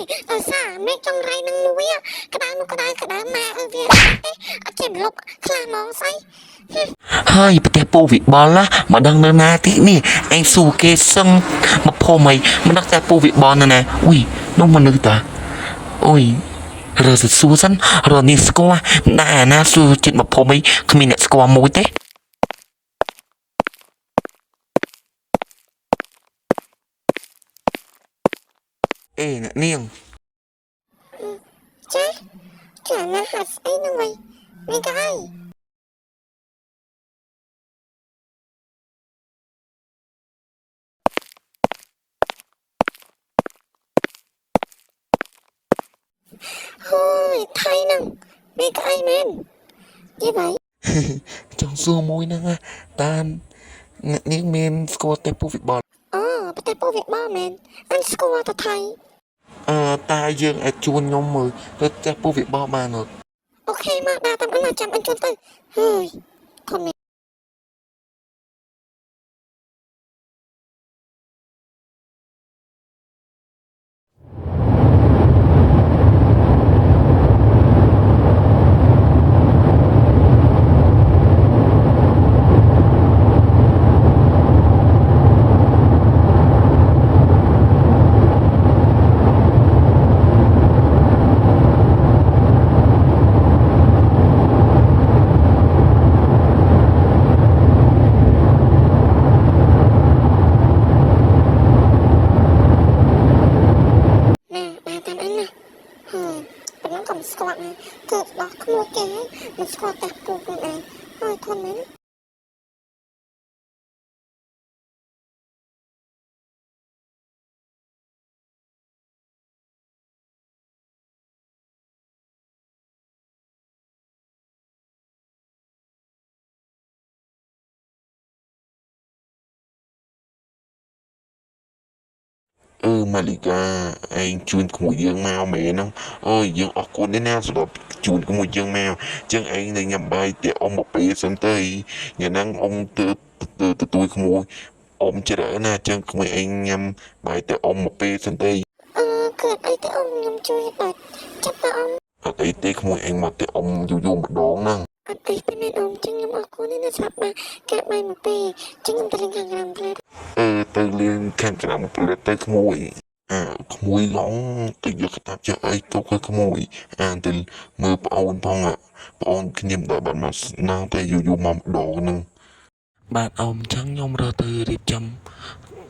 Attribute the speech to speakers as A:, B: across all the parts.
A: នេះដោយសារមេឃចង្រៃនឹងមួយក្តៅនោះក្តៅម៉ែវាអត់ចេះលុបខ្លាំងហ្មងស្អី
B: ហើយប្រទេសពូវិបលណាមកដឹងនៅណាទីនេះឯងស៊ូគេសឹងមកភូមិមិនដឹងតែពូវិបលនៅណាអ៊ុយនោះមនុស្សតាអុយរើសស៊ូសិនរនេះស្គាល់ណាណាស៊ូចិត្តមកភូមិគ្មានអ្នកស្គាល់មួយទេអេអ្នកនាង
A: ចាណាហាត់ស្អីនឹងវិញមានក៏ហើយអូយថៃនឹងមានក៏អីមែនយីបៃ
B: ចង់សួរមួយហ្នឹងតាអ្នកនាងមានស្គាល់តែពូវិបល
A: អូប្រទេសពូវិបលមែនអញស្គាល់តែថៃ
B: តាយើងអាចជួនខ្ញុំមើលទៅផ្ទះពូវិបលបានអត់
A: អូខេមកដល់តាមអញចាំអញជួនទៅហើយខំស្គាល់ណាគឺដល់ក្មួយគេមិនស្គាល់តែពូខ្លួនឯងហើយធន់មែន
B: ម៉ាលីកាឯងជួនក្មួយយើងមកមែនហ្នឹងអើយយើងអរគុណណាស់សម្រាប់ជួនក្មួយយើងមកចឹងឯងនៅញ៉ាំបាយតែអ៊ំមកពេលសិនទៅញ៉ាំហ្នឹងអ៊ំទទួលក្មួយអ៊ំច្រើនណាចឹងក្មួយឯងញ៉ាំបាយតែអ៊ំមកពេលសិនទៅ
A: គឺអីទៅអ៊ំខ្ញុំជួយបាច់ចាប់តអ៊ំ
B: អត់អីទេក្មួយឯងមកតែអ៊ំយូរម្ដងហ្នឹង
A: អត់ទេពេលមែនអ៊ំចឹងខ្ញុំអរគុណណាស់ស្រាប់ណាកាត់បាយមកពេលចឹងខ្ញុំទៅលេងខាងក្រៅផ្លែ
B: ទៅលេងខាងក្រៅផ្លែទៅក្មួយក្មួយឡងទៅយកតាប់ចាស់អីទុកឲ្យក្មួយទៅមើលប្អូនផងប្អូនគ្នាមិនដែលបានមកស្នាងតែយូរមកម្ដងហ្នឹងបាទអ៊ំចឹងខ្ញុំរើទៅរៀបចំ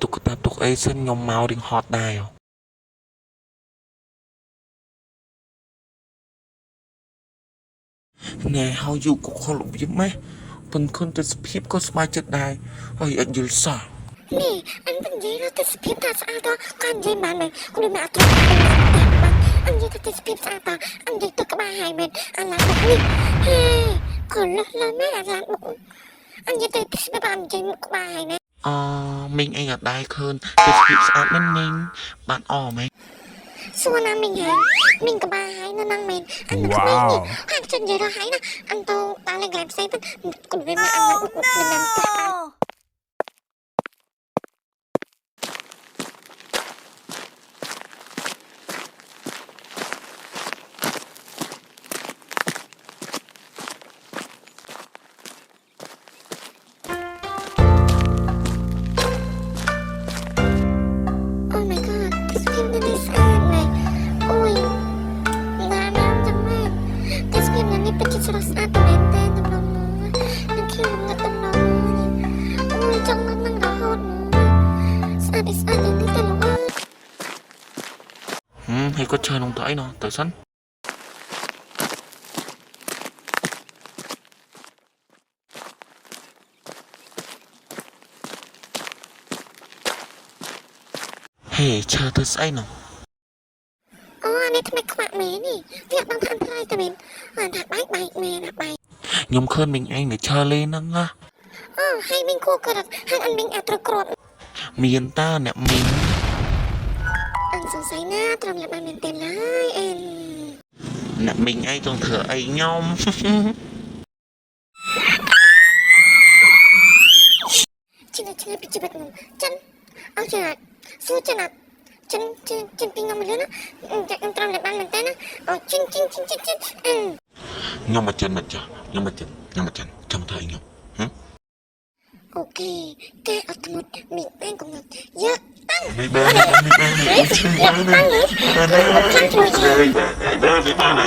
B: ទុកតាទុកអីសិនខ្ញុំមករៀងហត់ដែរណែហើយយូរក៏ខលរបៀបម៉េះប៉ុន្តែទៅសភាពក៏ស្បាយចិត្តដែរហើយអត់យល់សោះ
A: នេះអញមិននិយាយទៅសភាពថាស្អាតក៏និយាយបានដែរខ្លួនមកអត់ត្រូវអញនិយាយទៅសភាពស្អាតអញនិយាយទៅក្បាលហើយមែនអាឡាបុកនេះហេក៏លះឡើយមែនអាឡាបុកអញនិយាយទៅស្ដាប់អញនិយាយមុខក្បាលហើយណា
B: មីងអីក៏ដែរឃើញទៅសភាពស្អាតមែនមីងបានអមែន
A: សួរណាមីងហើយមីងក្បាលហើយនៅនឹងមែនអញមិនខ្វែងនេះអញចង់និយាយទៅហើយណាអញទៅតាលេងកន្លែងផ្សេងទៅគំវិញមកអញបុកមិនបានទេ
B: hay có chơi không tới nó tới sân hey chơi tới say nó
A: នេះថ្មីខ្វាក់មែននេះវាបងខាងថ្លៃតែមែនថាបែកមែនណាបែក
B: ខ្ញុំឃើញមីងឯងនៅឈើលេហ្នឹងណា
A: ហើយមីងគួរគាត់ហើយអញមីងអត់ត្រូវគ្រាប់
B: មានតាអ្នកមីង
A: អញសង្ស័យណាត្រឹមតែបានមែនទេឡើយ
B: អ្នកមីងឯងចង់ធ្វើអីខ្ញុំ
A: ជិះពីជីវិតខ្ញុំចិនអត់ចាសួរចិន ฉันปีนลงมาแล้วนะจากตรงไหนบ้านมันเต้นนะจิน
B: Nyamacan, kamu tak ingat? Hah?
A: โอเคแกเอาทั้งหมดมีแป้งกับหมดเยอะตั้ง
B: Ambil balik,
A: ตั้งเลยตั้งเลย
B: Mana?